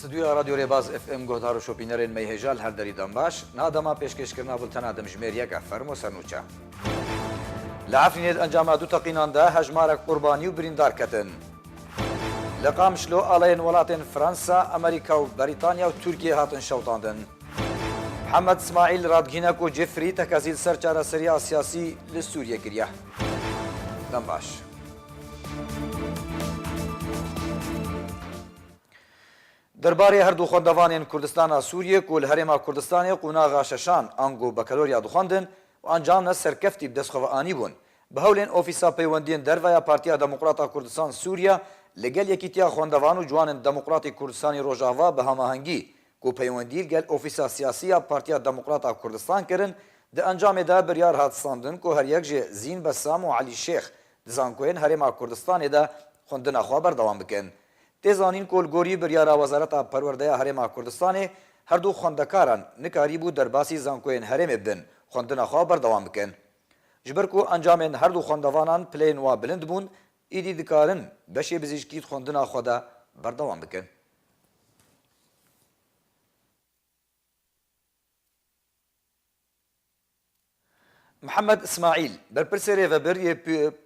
استودیو رادیو ریباز اف ام گهدار و شوپینرین می هجال هر دری دنباش نادما پیشکشکرنا بولتنا دمجمیر یک فرمو سرنوچه لعفرینید انجام دو تقینان ده هجمارک قربانی و بریندار کتن لقام شلو آلین ولاتن فرانسا، امریکا و بریتانیا و ترکیه هاتن شوطاندن محمد اسماعیل رادگینک و جفری تکازیل سرچاره سریا سیاسی لسوریه گریه دنباش درباره هر دو خوندوانین کردستان سوریه کل هرما کردستان قوناغا ششان انگو بکالوریا دخواندن و انجام سرکفتی بدسخو آنی بون به هولین اوفیسا پیوندین درویا پارتیا دموکراتا کردستان سوریه لگل یکیتیا خوندوان و جوان دموکراتی کردستانی روجاوا به هماهنگی کو پیوندی گل اوفیسا سیاسی پارتیا دموکراتا کردستان کرن ده انجام ده بریار هات ساندن کو هر یک جه زین بسام و علی شیخ دزانکوین هرما کردستان ده خوندن خو بردوام بکن تیزانین کولگوری بریارا وزارت پرورده هرما کردستان هر دو خوندکاران نکاری بود در باسی زانکوین هرم بدن خوندن خو بردوام بکن جبر کو انجام هر دو خوندوانان پلین و بلند بون ایدی دکارن بشه بزیشکیت خوندن خو دا بردوام بکن محمد اسماعیل برپرسری و بری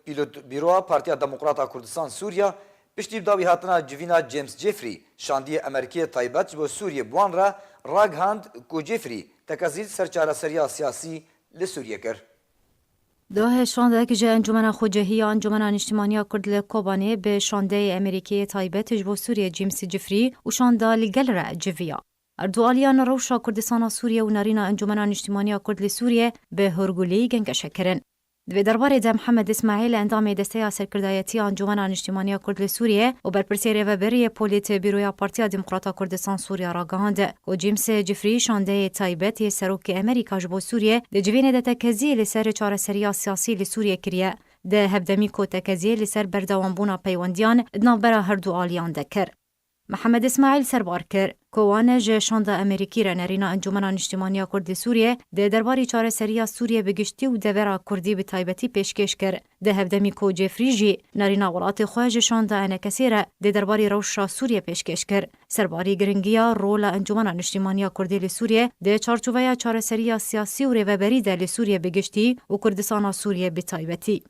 پیلوت بیرو پارتیا دموکراتا کردستان سوریا پشتی داوی هاتنا جوینا جیمز جفری شاندی امریکی تایبت با سوریه بوان را راگ هاند کو جفری تکازیل سرچاره سریا سیاسی لسوریه کر دوه شانده که جه انجمن خوجهی انجمن اجتماعی کرد لکوبانه به شانده امریکی تایبت جبو سوریه جیمز جفری و شانده لگل را جویا. اردوالیان روشا کردستان سوریه و نارینا انجمن اجتماعی کرد لسوریه به هرگولی گنگشه کرن. دوی درباره ده محمد اسماعیل اندام دسته سرکردایتی انجمن اجتماعی کرد لسوریه و برپرسی رهبری پولیت بیروی پارتیا دموکراتا کردستان سوریه را گهاند و جیمز جفری شانده تایبت سروک امریکا جبو سوریه ده جوین ده تکزی لسر چاره سریا سیاسی لسوریه کریه ده هفدمی کو تکزی لسر بردوانبونا پیوندیان نابرا هر دو آلیان دکر. محمد اسماعیل سربار کر کوانه جه شانده امریکی را نرینا انجمن اجتماعی کرد سوریه ده درباری چاره سریا سوریه بگشتی و دورا کردی به تایبتی پیشکش کر ده هفدمی کو جفری جی نرینا ولات خواج شانده انکسی را ده درباری روشا سوریه پیشکش کر سرباری گرنگیا رول انجمن اجتماعی کرد سوریه ده چارچوبه چاره سریا سیاسی و رهبری ده سوریه بگشتی و کردستان سوریه به تایبتی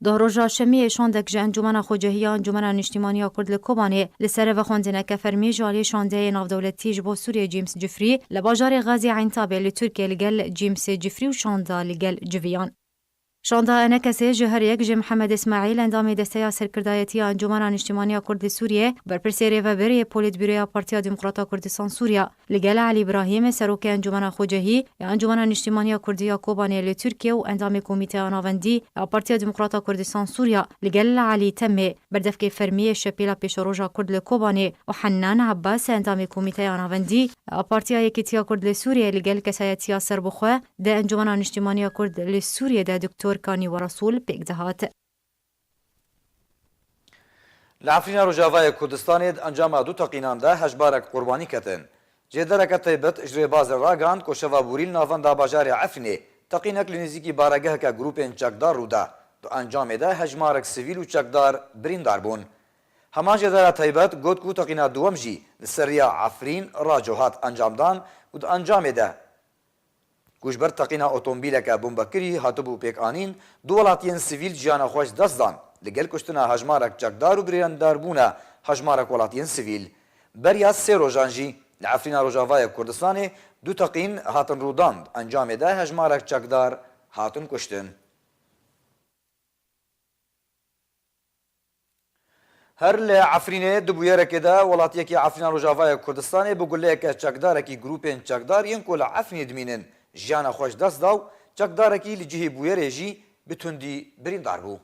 داروجا شمی شاندک جه انجمن خوجهی انجمن اجتماعی کرد لکوبانه لسر و خواندنه که فرمی جالی شانده نافدولتی جبو سوریه جیمز جفری لباجار غازی عینتابه لترکیه لگل جیمز جفری و شانده لگل جویان. شانده انکسی جهر یک جه محمد اسماعیل اندام دسته سرکردایتی انجمن اجتماعی کرد سوریه برپرسی و بری پولیت بیروی پارتیا دموکراتا کردستان سوریه لگل علی ابراهیم سروک انجمن خوجهی انجمن اجتماعی کردیا کوبانه لترکیه و اندام کمیته آناوندی پارتیا دموکراتا کردستان سوریه لگل علی تمه بردفک فرمی شپیلا پیشروجا کرد لکوبانه و حنان عباس اندام کمیته آناوندی پارتیا یکیتیا کرد لسوریه لگل کسایتیا سربخواه ده انجمن اجتماعی کرد لسوریه ده دکتر کانی و رسول پیک دهات. لعفرین روجاوای کردستان انجام دو تقینان ده هجبارک قربانی کتن. جدرک تایبت اجری باز راگان کو شوابوریل ناوان دا باجار عفرینه تقینک لنزیکی بارگه که گروپین چکدار رودا دو انجام ده هجمارک سیویل و چکدار بریندار بون. همان جدر تایبت گوت کو تقینا دوم جی لسریا عفرین راجوهات انجام دان و دو انجام ده گوشبر تقینا اتومبیلک بمبکری هاتبو پیک آنین دو ولاتین سیویل جیانا خوش دست دان لگل کشتنا هجمارک چکدار و بریندار بونا هجمارک ولاتین سیویل بریا سه روژانجی لعفرین روجاوای کردستان دو تقین هاتن روداند انجام ده هجمارک چکدار هاتن کشتن. هر لعفرینه دبویره که ده ولاتیه که عفرین روجاوای کردستان بگوله که چکداره که گروپین چکدار ین کل عفرین دمینن جیانا خوش دست داو چکداره که لجهه بویره جی بتوندی بریندار بو.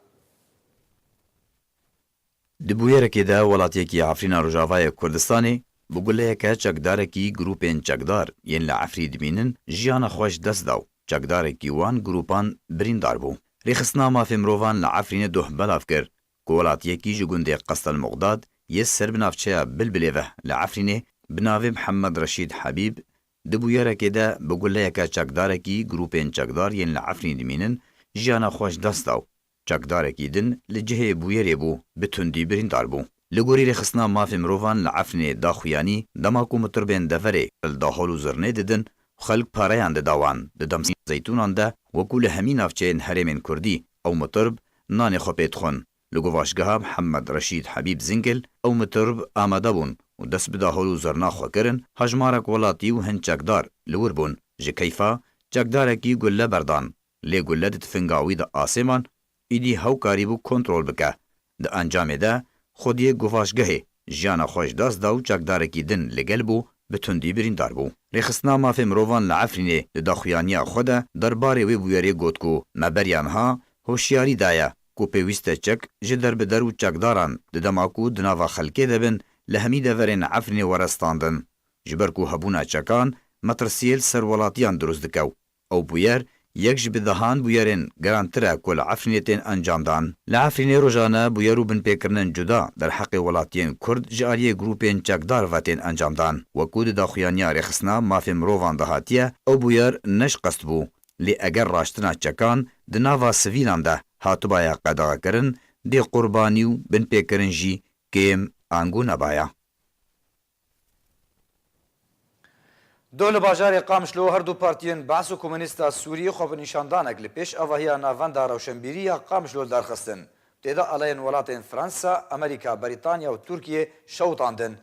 دبویره که ده ولاتیه که عفرین روجاوای کردستان بگوله که چکداره که گروپین چکدار ین لعفری دمینن جیانا خوش دست داو چکداره که وان گروپان بریندار بو. ریخصنامه فمروان لعفرین دوه بلاف کر کولاتیه کی جگونده قصد المقداد یه سر بنافچه بلبلیوه لعفرینه بناوی محمد رشید حبیب دبویره که ده بگوله که چکداره کی گروپین چکدار ین لعفرین دمینن جیانا خوش دست داو چکداره کی دن لجهه بویره بو بتوندی بریندار بو. لگوری رخصنا مافی مروفان لعفرین داخویانی دماکو مطربین دفره الداخل و زرنه ددن خلق پاریان داوان دمسین زیتونان ده وکول همین افچین حرمین کردی او مطرب نان خوبیت خون لگو واشگاه محمد رشید حبیب زنگل او مطرب آماده بون و دست بداخل و زرنا خو کرن هجمارک ولاتی و هن چکدار لور بون جه کیفا چکدارکی گله بردان لی گله ده تفنگاوی ده آسمان ایدی هاو کاریبو کنترول بکه ده انجام ده خودی گواشگاهی جیانا خوش دست داو چکدارکی دن لگل بو به تندی بریندار بو. رخصنا مافی مروان لعفرینه لداخویانیا خوده درباره وی بویری گوت کو مبریان ها هوشیاری دایا کو پیوسته چک جدر به درو چکداران دماکو دناوا خلکه دبن لهمی دورین عفرینه ورستاندن. جبر کو هبونا چکان مترسیل سرولاتیان دروز دکو. او بویر یک جب دهان بویرین گرانتره کل عفرینتین انجام دان. لعفرینه روزانه بویرو بن پیکرنن جدا در حق ولاتین کرد جاریه گروپین چکدار واتین انجام دان. وکود داخویانیا رخصنا مافی مروان دهاتیه او بویر نش قصد بو. لی اگر راشتنا چکان دناوا سویلان ده هاتو بایا قداغ کرن دی قربانیو بن پیکرن جی کم آنگو نبایا. دول باجار قامشلو هر دو پارتیین بعث و کمونیستا سوریه خوب نشاندانک لپیش اوهیا ناواندا روشنبیری قامشلو درخستن. تیدا علین ولاتین فرانسا، امریکا، بریتانیا و ترکیه شوطاندن.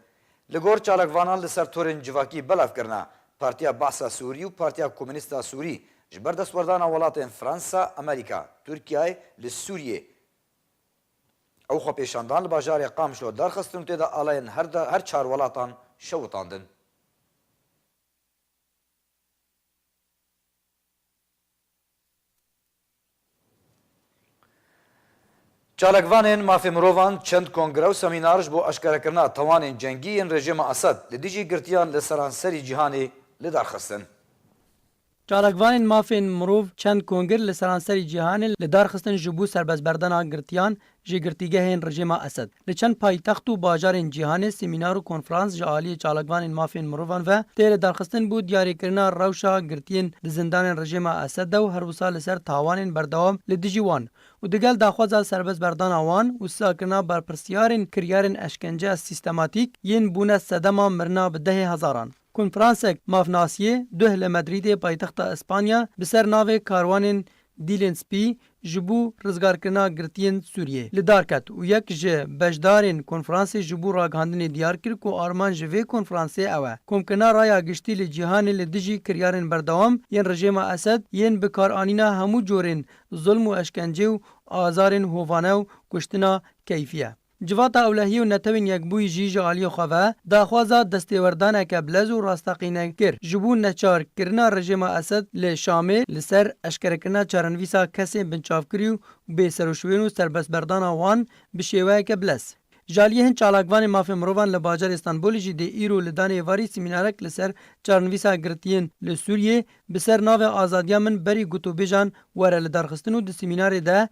لگور چالکوانان لسر تورن جواکی بلاف کرنا. پارتیا بعثا سوری و پارتیا کمونیستا سوری جبر دستوردان ولاتین فرانسا، امریکا، ترکیه لسوریه. او خو پیشاندان لباجار قامشلو درخستن تیدا علین هر چار ولاتان شوطاندن. چالکوانین مافی مروان چند کنگره و سمینارش بو اشکارکرنا توانین جنگیین رژیم اسد لدیجی گرتیان لسرانسری جهانی لدارخستن. چالکوانین مافین مروف چند کنگر لسرانسری جهانی لدارخستن جبو سربازبردان گرتیان جی گرتیگهین رژیم اسد. لچند پایتخت و باجارین جهانی سمینار و کنفرانس جالی چالکوانین مافین مروان و تیر دارخستن بود دیاری کرنا روشا گرتین لزندان رژیم اسد و هر وسا لسر تاوانین بردوام لدیجی وان. و دگل داخوازا سرباز بردان آوان و ساکرنا برپرسیارین کریارین اشکنجه سیستماتیک ین بونه صدما مرنا به 10,000. کنفرانسک مافناسیه دوه لمدرید پایتخت اسپانیا بسر ناو کاروانین دیلنسپی جبو رزگارکرنا گرتین سوریه لدارکت و یک جه بجدارین کنفرانس جبو راگهاندن دیار کر کو آرمان جوه کنفرانس اوه کمکنا رایا گشتی لجیهان لدجی کریارین بردوام ین رژیم اسد ین بکار آنینا همو جورین ظلم و اشکنجه و آزارین هووانه و کشتنا کیفیه. جواتا اولهی و نتوین یک بوی جیج عالی خواه داخوازا دستیوردانه که بلز و راستاقینه کر جبو نچار کرنا رژیم اسد لشامه لسر اشکرکرنا چارنویسا کسی بنچاف کریو بی سروشوین و سربسبردان وان بشیوه که بلز. جالیه هن چالاکوان مافی مروان لباجار استانبولی جی دی ایرو لدانه واری سیمینارک لسر چارنویسا گرتین لسوریه بسر ناو آزادیا من بری گوتو بیجان واره لدارخستنو دی سیمینار ده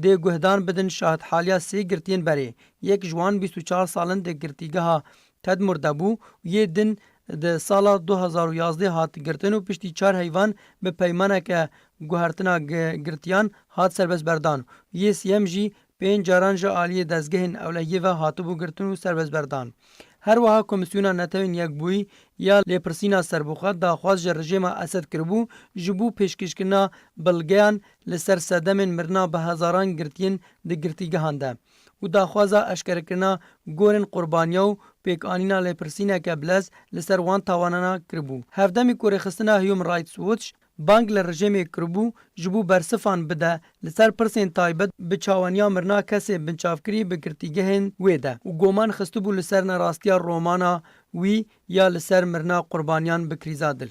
ده گهدان بدن شاهد حالیا سی گرتین بری یک جوان 24 سالن ده گرتیگه ها تد مردبو یه دن ده سالا 2011 هات گرتن و پشتی 4 حیوان به پیمانه که گوهرتنا گرتیان هات سربس بردان یه سیم جی 5 جاران جا آلی دزگهن اولهیه و هاتبو گرتن و سربس بردان. هر وها کمیسیونا نتوین یک بوی یا لپرسینا سربوخه داخواز رژیم اسد کربو جبو پیشکشکنا بلگیان لسر صدمن مرنا به هزاران گرتین ده گرتیگه هنده و داخوازا اشکرکنا گورن قربانیاو پیک آنینا لپرسینا که بلز لسر وان تاوانانا کربو. هفدمی کوری خستنا هیومن رایتس ووچ بانک لرژیم کربو جبو برسفان بده لسر پرسین تایبت بچاوانیا مرنا کسی بنچافکری بگرتیگه هن ویده و گومان خستو بو لسر نراستیا رومانا وی یا لسر مرنا قربانیان بکریزا دل.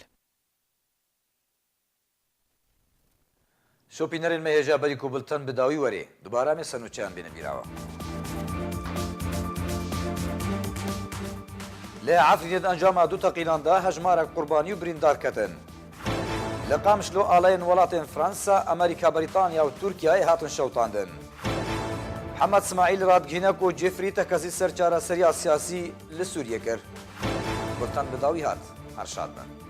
شوپینرین مهجا بری کوبلتن بداوی وری دوباره می سنوچان بینه بیراوه. لی عفریت انجام دو تقیلان ده هجمارک قربانی و بریندار کتن. لقامشلو آلین ولاتین فرانسا، امریکا، بریتانیا و ترکیه هاتن شوطاندن. محمد اسماعیل رادگینک و جفری تکازی سرچاره سریا سیاسی لسوریه کر. بلتن بداوی هات. هرشاد من.